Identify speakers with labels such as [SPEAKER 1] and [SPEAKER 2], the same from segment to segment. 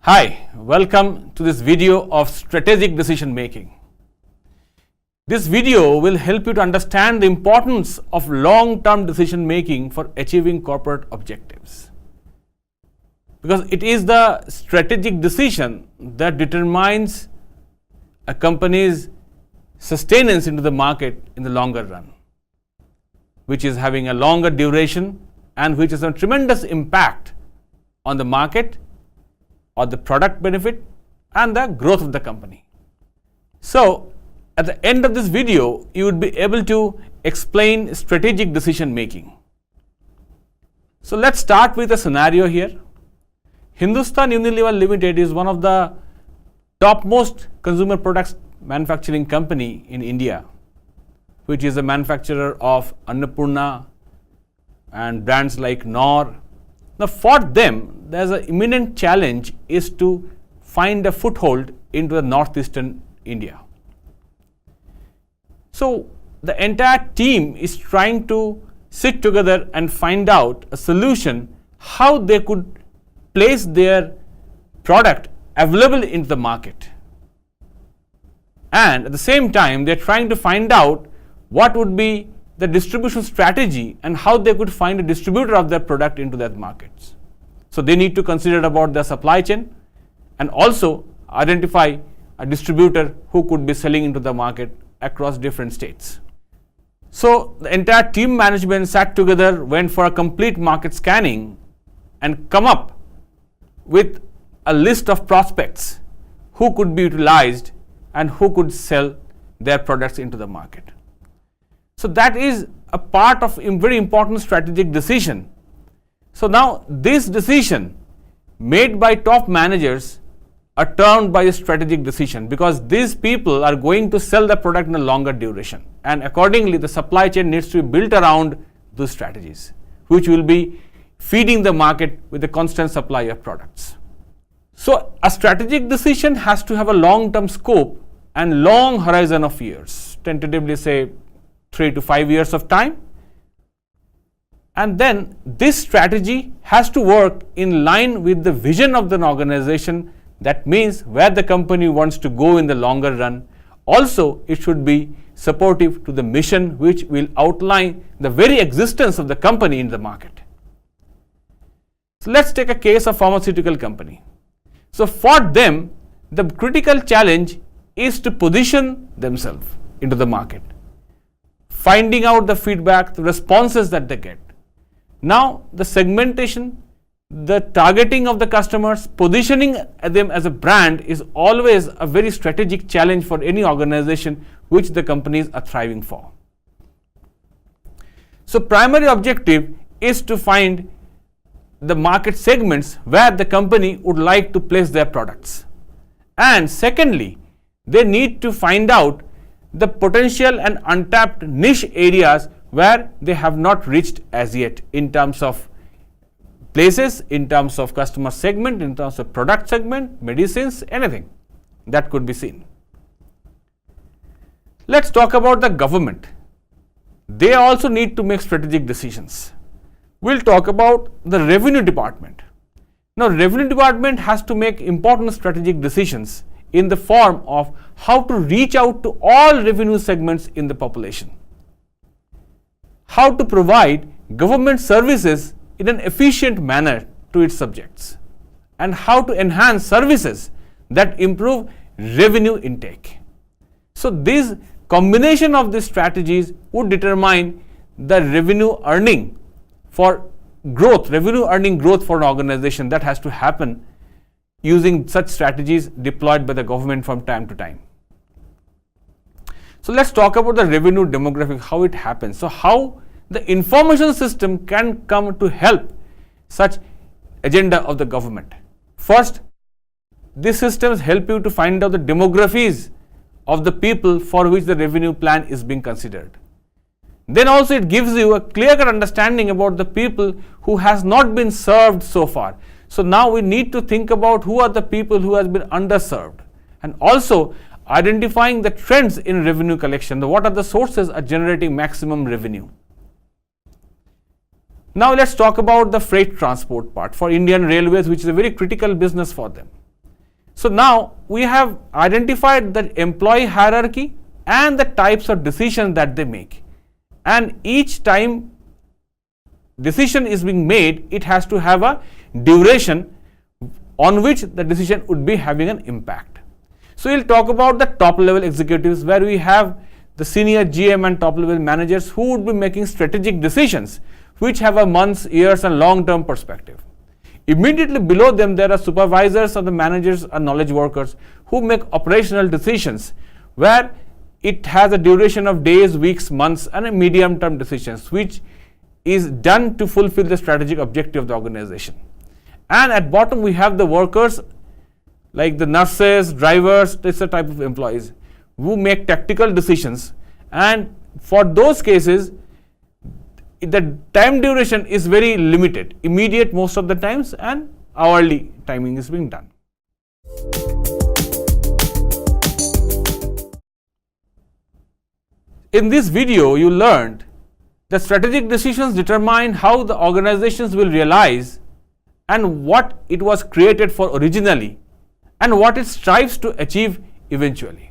[SPEAKER 1] Hi, welcome to this video of strategic decision making. This video will help you to understand the importance of long-term decision making for achieving corporate objectives. Because it is the strategic decision that determines a company's sustenance into the market in the longer run, which is having a longer duration and which has a tremendous impact on the market or the product benefit and the growth of the company. So, at the end of this video, you would be able to explain strategic decision making. So, let's start with a scenario here. Hindustan Unilever Limited is one of the topmost consumer products manufacturing company in India, which is a manufacturer of Annapurna and brands like Knorr. Now, for them, there's an imminent challenge is to find a foothold into the northeastern India. So, the entire team is trying to sit together and find out a solution how they could place their product available in the market. And at the same time, they're trying to find out what would be the distribution strategy and how they could find a distributor of their product into that markets. So, they need to consider about their supply chain and also identify a distributor who could be selling into the market across different states. So, the entire team management sat together, went for a complete market scanning and come up with a list of prospects who could be utilized and who could sell their products into the market. So, that is a part of a very important strategic decision. So, now this decision made by top managers are termed by a strategic decision because these people are going to sell the product in a longer duration, and accordingly the supply chain needs to be built around those strategies, which will be feeding the market with a constant supply of products. So, a strategic decision has to have a long-term scope and long horizon of years, tentatively say 3 to 5 years of time. And then this strategy has to work in line with the vision of the organization. That means where the company wants to go in the longer run. Also, it should be supportive to the mission, which will outline the very existence of the company in the market. So, let's take a case of pharmaceutical company. So, for them, the critical challenge is to position themselves into the market, finding out the feedback, the responses that they get. Now, the segmentation, the targeting of the customers, positioning them as a brand is always a very strategic challenge for any organization which the companies are thriving for. So, primary objective is to find the market segments where the company would like to place their products. And secondly, they need to find out the potential and untapped niche areas where they have not reached as yet in terms of places, in terms of customer segment, in terms of product segment, medicines, anything that could be seen. Let's talk about the government. They also need to make strategic decisions. We'll talk about the revenue department. Now, revenue department has to make important strategic decisions in the form of how to reach out to all revenue segments in the population, how to provide government services in an efficient manner to its subjects, and how to enhance services that improve revenue intake. So, this combination of these strategies would determine the revenue earning for growth, revenue earning growth for an organization that has to happen using such strategies deployed by the government from time to time. So, let's talk about the revenue demographic, how it happens. So, how the information system can come to help such agenda of the government. First, these systems help you to find out the demographies of the people for which the revenue plan is being considered. Then also it gives you a clear understanding about the people who has not been served so far. So, now we need to think about who are the people who has been underserved, and also identifying the trends in revenue collection, what are the sources are generating maximum revenue. Now, let's talk about the freight transport part for Indian Railways, which is a very critical business for them. So now we have identified the employee hierarchy and the types of decisions that they make. And each time decision is being made, it has to have a duration on which the decision would be having an impact. So we'll talk about the top level executives, where we have the senior GM and top level managers who would be making strategic decisions which have a months, years and long term perspective. Immediately below them, there are supervisors or the managers or knowledge workers who make operational decisions, where it has a duration of days, weeks, months and a medium term decisions which is done to fulfill the strategic objective of the organization. And at bottom we have the workers like the nurses, drivers, this type of employees who make tactical decisions, and for those cases the time duration is very limited, immediate most of the times, and hourly timing is being done. In this video you learned that strategic decisions determine how the organizations will realize and what it was created for originally and what it strives to achieve eventually.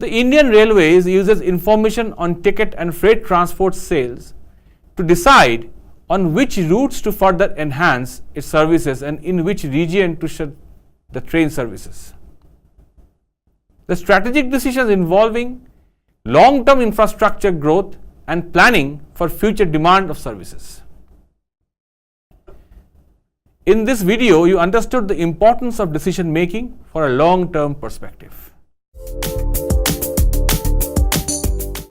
[SPEAKER 1] The Indian Railways uses information on ticket and freight transport sales to decide on which routes to further enhance its services and in which region to shut the train services. The strategic decisions involving long-term infrastructure growth and planning for future demand of services. In this video, you understood the importance of decision making for a long-term perspective.